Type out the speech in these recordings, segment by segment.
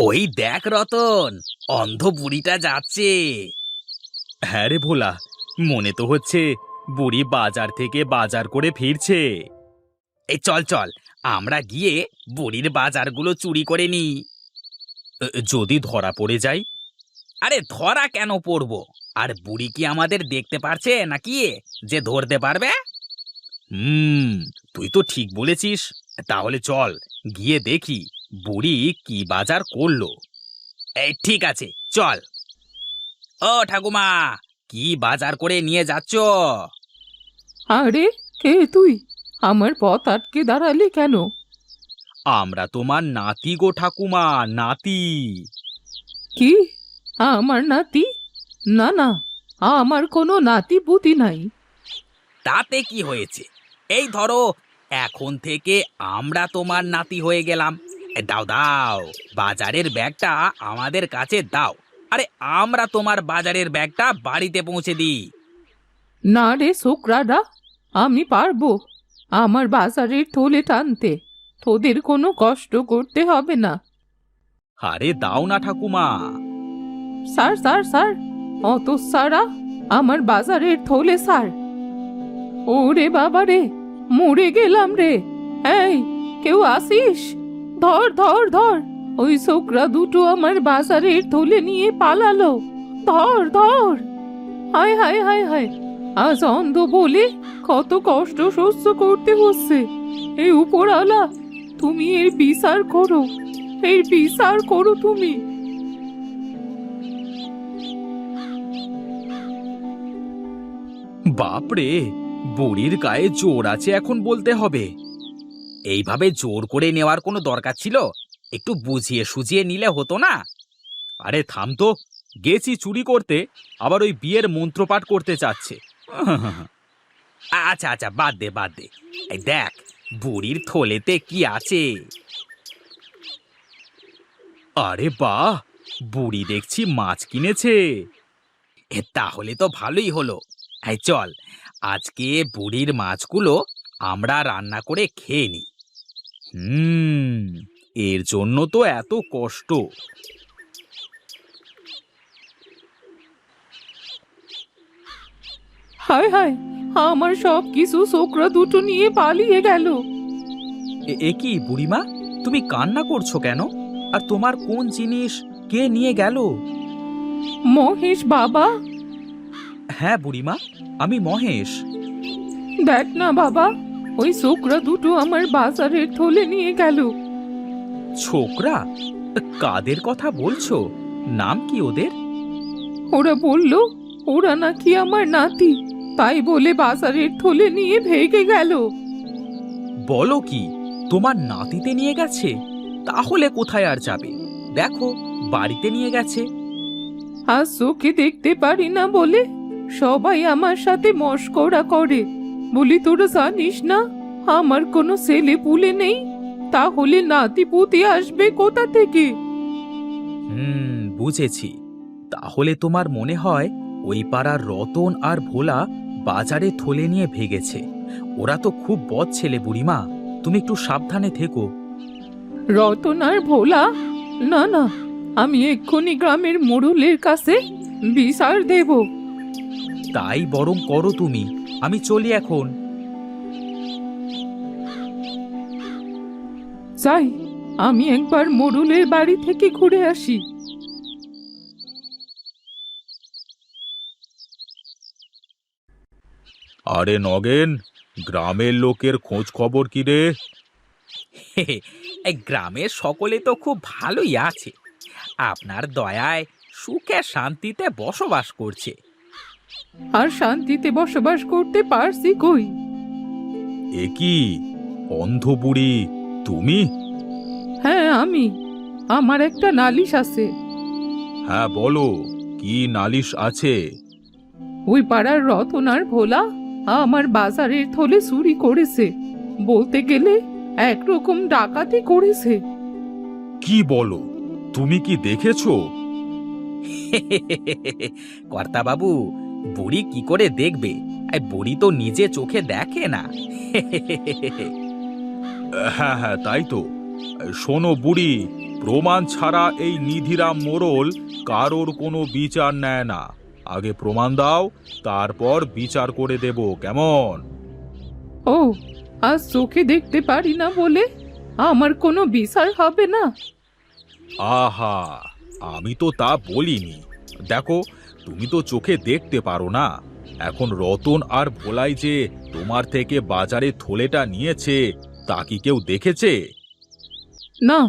ওই দেখ রতন, অন্ধ বুড়িটা যাচ্ছে। হ্যাঁ রে ভোলা, মনে তো হচ্ছে বুড়ি বাজার থেকে বাজার করে ফিরছে। এই চল চল, আমরা গিয়ে বুড়ির বাজারগুলো চুরি করে নিই। যদি ধরা পড়ে যাই? আরে ধরা কেন পড়বো? আর বুড়ি কি আমাদের দেখতে পারছে নাকি যে ধরতে পারবে? হুম, তুই তো ঠিক বলেছিস। তাহলে চল গিয়ে দেখি বুড়ি কি বাজার করলো। এই ঠিক আছে, চল। ও ঠাকুমা, কি বাজার করে নিয়ে যাচ্ছ? আরে, কে তুই? আমার পথ আটকে দাঁড়ালি কেন? আমরা তোমার নাতি গো ঠাকুমা, নাতি। কি? আমার নাতি? না না, আমার কোনো নাতি পুতি নাই। তাতে কি হয়েছে? এই ধরো, এখন থেকে আমরা তোমার নাতি হয়ে গেলাম। দাও দাও, বাজারের ব্যাগটা আমাদের কাছে দাও। আরে আমরা তোমার বাজারের ব্যাগটা বাড়িতে পৌঁছে দিই। না রে ছোকরারা, আমি পারবো আমার বাজারের থলে টানতে। তোদের কোনো কষ্ট করতে হবে না। আরে দাও না ঠাকুমা। স্যার স্যার স্যার, অত সারা আমার বাজারের থলে স্যার। ওরে বাবা রে, মরে গেলাম রে। এই, কেউ আসিস? ধর ধর ধর, ওই ছোকরা দুটো আমার বাজারের থলে নিয়ে পালালো। ধর ধর। হায় হায় হায় হায়, আজ অন্ধ বলে কত কষ্ট সহ্য করতে হচ্ছে। এই উপরওয়ালা, তুমি এর বিচার করো, এর বিচার করো তুমি। বাপরে, বুড়ির গায়ে জোর আছে এখন বলতে হবে। এইভাবে জোর করে নেওয়ার কোনো দরকার ছিল? একটু বুঝিয়ে সুঝিয়ে নিলে হতো না? আরে থাম তো, গেছি চুরি করতে, আবার ওই বিয়ের মন্ত্রপাঠ করতে চাচ্ছে। আচ্ছা আচ্ছা, বাদ দে বাদ দে। এই দেখ, বুড়ির থলেতে কি আছে। আরে বাহ, বুড়ি দেখছি মাছ কিনেছে। তাহলে তো ভালোই হলো। এই চল, আজকে বুড়ির মাছগুলো আমরা রান্না করে খেয়ে নিই। হুম, এর জন্য তো এত কষ্ট। হায় হায়, আমার সব কিছু ছোকরা দুটো নিয়ে পালিয়ে গেল। এ কি বুড়িমা, তুমি কান্না করছো কেন? আর তোমার কোন জিনিস কে নিয়ে গেল? মহেশ বাবা। হ্যাঁ বুড়িমা, আমি মহেশ। দেখ না বাবা, ওই ছোকরা দুটো আমার বাজারের থলে নিয়ে গেল। ছোকরা? কাদের কথা বলছো? নাম কি ওদের? ওরা বলল ওরা নাকি আমার নাতি, তাই বলে বাজারের থলে নিয়ে ভেগে গেল। বলো কি, তোমার নাতিতে নিয়ে গেছে? তাহলে কোথায় আর যাবে? দেখো, বাড়িতে নিয়ে গেছে। আজ চোখে দেখতে পারি না বলে সবাই আমার সাথে মশকরা করে। বলি তোরা জানিস না আমার কোনো ছেলে পুলে নেই, তাহলে নাতি পুতি আসবে কোথা থেকে? বুঝেছি। তাহলে তোমার মনে হয় ওই পাড়ার রতন আর ভোলা বাজারে থলে নিয়ে ভেগেছে। ওরা তো খুব বদ ছেলে বুড়িমা, তুমি একটু সাবধানে থেকো। রতন আর ভোলা? না না, আমি এক্ষুনি গ্রামের মোড়লের কাছে বিচার দেব। তাই বরং করো তুমি, আমি চলি এখন। যাই, আমি একবার মোড়লের বাড়ি থেকে ঘুরে আসি। আরে নগেন, গ্রামের লোকের খোঁজ খবর কি রে? এই গ্রামের সকলে তো খুব ভালোই আছে। আপনার দয়ায় সুখে শান্তিতে বসবাস করছে। আর শান্তিতে বসবাস করতে পারছি কই? এ কি, অন্ধ বুড়ি তুমি? হ্যাঁ আমি, আমার একটা নালিশ আছে। হ্যাঁ বলো, কি নালিশ আছে? ওই পাড়ার রতন আর ভোলা আমার বাজারের থলে চুরি করেছে, বলতে গেলে একরকম ডাকাতি করেছে। কি বলো, তুমি কি দেখেছো? কর্তা বাবু, বুড়ি কি করে দেখবে? বুড়ি তো নিজে চোখে দেখে না। হ্যাঁ হ্যাঁ, তাই তো। শোনো বুড়ি, প্রমাণ ছাড়া এই নিধিরাম মোড়ল কারোর কোনো বিচার নেয় না। আগে প্রমাণ দাও, তারপর বিচার করে দেব, কেমন? ও, আজ চোখে দেখতে পারি না বলে আমার কোনো বিচার হবে না? আহা, আমি তো তা বলিনি। দেখো, তুমি তো চোখে দেখতে পারো না। এখন রতন আর ভোলাই যে তোমার থেকে বাজারে থলেটা নিয়েছে, তা কি কেউ দেখেছে? না,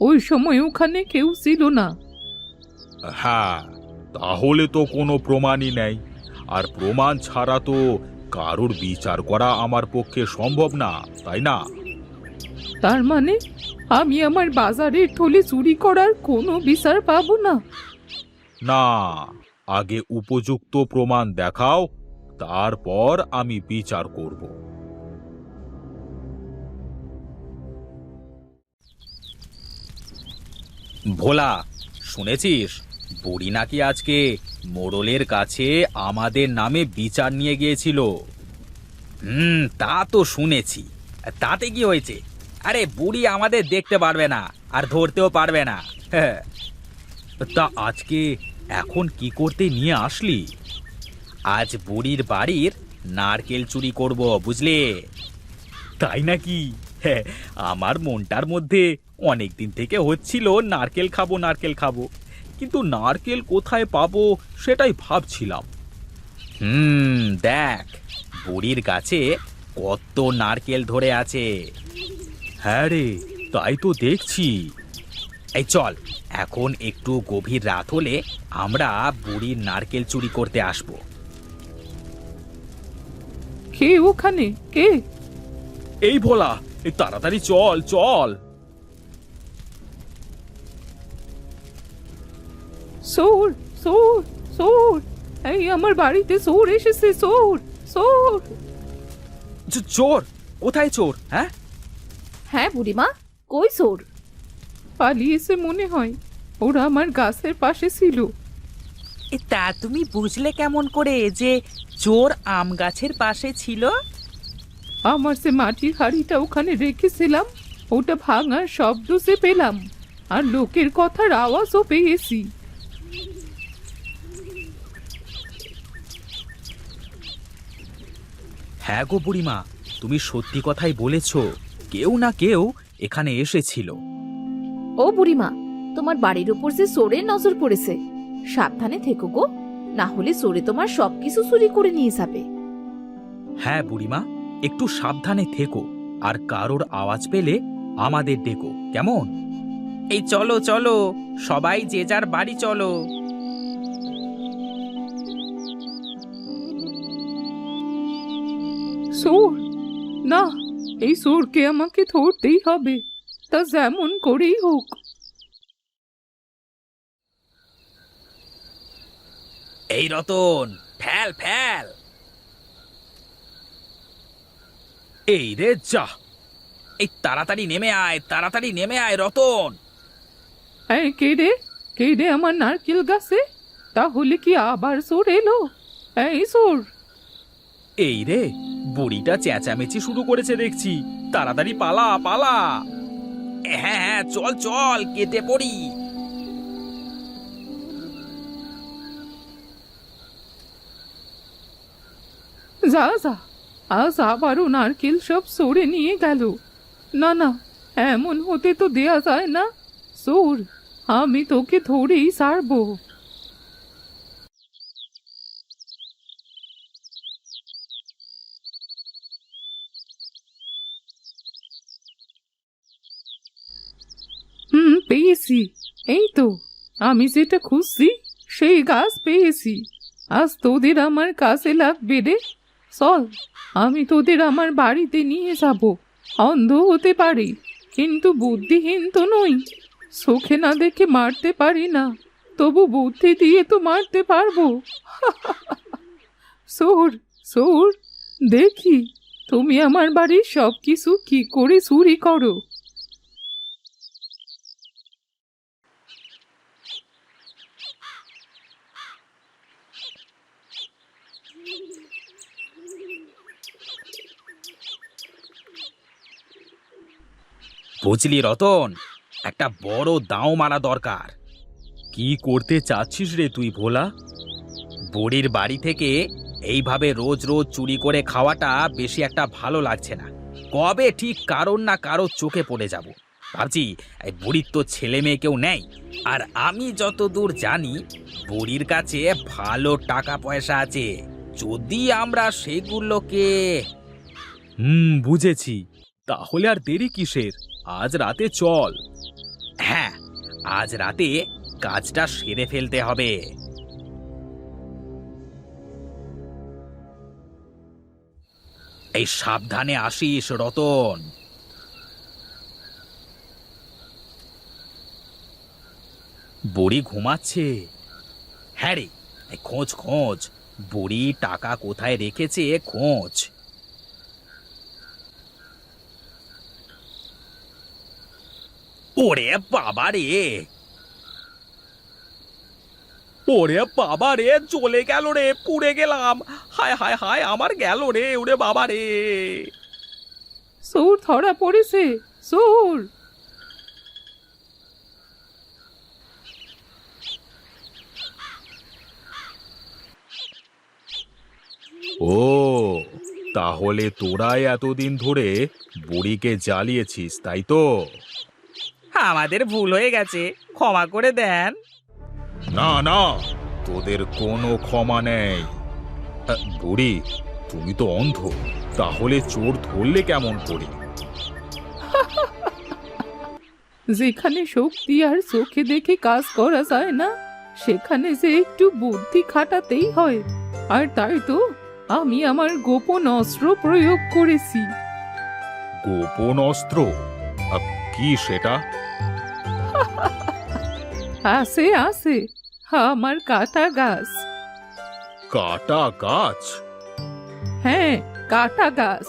ওই সময় ওখানে কেউ ছিল না। হ্যাঁ, তাহলে তো কোনো প্রমাণই নেই। আর প্রমাণ ছাড়া তো কারোর বিচার করা আমার পক্ষে সম্ভব না, তাই না? তার মানে আমি আমার বাজারের থলে চুরি করার কোনো বিচার পাবো না? না, আগে উপযুক্ত প্রমাণ দেখাও, তারপর আমি বিচার করব। ভোলা, শুনেছিস বুড়ি নাকি আজকে মোড়লের কাছে আমাদের নামে বিচার নিয়ে গিয়েছিল? তা তো শুনেছি। তাতে কি হয়েছে? আরে বুড়ি আমাদের দেখতে পারবে না, আর ধরতেও পারবে না। হ্যাঁ, তা আজকে এখন কি করতে নিয়ে আসলি? আজ বুড়ির বাড়ির নারকেল চুরি করব, বুঝলে? তাই নাকি? হ্যাঁ, আমার মনটার মধ্যে অনেক দিন থেকে হচ্ছিল নারকেল খাবো নারকেল খাবো, কিন্তু নারকেল কোথায় পাবো সেটাই ভাবছিলাম। দেখ, বুড়ির গাছে কত নারকেল ধরে আছে। হ্যাঁ রে, তাই তো দেখছি। এই চল, এখন একটু গভীর রাত হলে আমরা বুড়ির নারকেল চুরি করতে আসবো। কে ওখানে? কে? এই ভোলা, এই তাড়াতাড়ি চল চল। চোর, চোর, চোর! এই আমার বাড়িতে চোর এসেছে, চোর, চোর! চোর? কোথায় চোর? হ্যাঁ, হ্যাঁ বুড়িমা, কই চোর? পালিয়েছে মনে হয়। ওরা আমার গাছের পাশে ছিল। তা তুমি বুঝলে কেমন করে যে চোর আম গাছের পাশে ছিল? আমার সে মাটির হাঁড়িটা ওখানে রেখেছিলাম, ওটা ভাঙার শব্দ সে পেলাম, আর লোকের কথার আওয়াজও পেয়েছি। হ্যাঁ গো বুড়িমা, তুমি সত্যি কথাই বলেছ। কেউ না কেউ এখানে এসেছিল। ও বুড়িমা, তোমার বাড়ির উপর যে চোরের নজর পড়েছে, সাবধানে থেকো গো, না হলে চোরে তোমার সবকিছু চুরি করে নিয়ে যাবে। হ্যাঁ বুড়িমা, একটু সাবধানে থেকো, আর কারোর আওয়াজ পেলে আমাদের ডেকো, কেমন? এই চলো চলো, সবাই যে যার বাড়ি চলো। চোর? না, এই চোরকে আমাকে ধরতেই হবে, তা যেমন করেই হোক। এই রতন, ফেল ফেল। এই রে যা, এই তাড়াতাড়ি নেমে আয়, তাড়াতাড়ি নেমে আয় রতন। এই কে রে? কে রে আমার নারকেল গাছে? তাহলে কি আবার চোর এলো? এই চোর! এই রে, বুড়িটা চেঁচামেচি শুরু করেছে দেখছি, তাড়াতাড়ি পালা পালা। হ্যাঁ হ্যাঁ, চল চল, কেটে পড়ি। যা যা, আজ আবারও নারকেল সব সরে নিয়ে গেল। না না, এমন হতে তো দেয়া যায় না। চোর, আমি তোকে ধরেই ছাড়বো। পেয়েছি। এই তো, আমি যেটা খুঁজছি সেই গাছ পেয়েছি। আজ তোদের আমার কাছে লাগবে রে। চল, আমি তোদের আমার বাড়িতে নিয়ে যাব। অন্ধ হতে পারি, কিন্তু বুদ্ধিহীন তো নই। চোখে না দেখে মারতে পারি না, তবু বুদ্ধি দিয়ে তো মারতে পারবো। চোর, চোর, দেখি তুমি আমার বাড়ির সব কিছু কি করে চুরি করো। বুঝলি রতন, একটা বড় দাও মারা দরকার। কি করতে চাচ্ছিস রে তুই ভোলা? বুড়ির বাড়ি থেকে এইভাবে রোজ রোজ চুরি করে খাওয়াটা বেশি একটা ভালো লাগছে না। কবে ঠিক কারোর না কারোর চোখে পড়ে যাব। ভাবছি এই বুড়ির তো ছেলে মেয়ে কেউ নেই, আর আমি যতদূর জানি বুড়ির কাছে ভালো টাকা পয়সা আছে। যদি আমরা সেগুলোকে বুঝেছি। তাহলে আর দেরি কিসের? আজ রাতে চল। হ্যাঁ, আজ রাতে কাজটা সেরে ফেলতে হবে। এই সাবধানে আসিস রতন। বুড়ি ঘুমাচ্ছে। হ্যাঁ রে, এই খোঁজ খোঁজ, বুড়ি টাকা কোথায় রেখেছে খোঁজ। ওরে বাবা রে, ওরে বাবা রে, চলে গেল রে, পুড়ে গেলাম। হায় হায় হায়, আমার গেল রে, ওরে বাবা রে। চোর ধরা পড়েছে, চোর। ও, তাহলে তোরাই এতদিন ধরে বুড়িকে জ্বালিয়েছিস, তাই তো? আমাদের ভুল হয়ে গেছে, ক্ষমা করে দেন। না না, তোদের কোনো ক্ষমা নেই। বুড়ি, তুমি তো অন্ধ, তাহলে চোর ধরলে কেমন করে? যেখানে শক্তি আর চোখে দেখে কাজ করা যায় না, সেখানে যে একটু বুদ্ধি খাটাতেই হয়। আর তাই তো আমি আমার গোপন অস্ত্র প্রয়োগ করেছি। গোপন অস্ত্র? কি সেটা? আছে আছে, আমার কাটা গাছ। কাটা গাছ? হ্যাঁ, কাটা গাছ।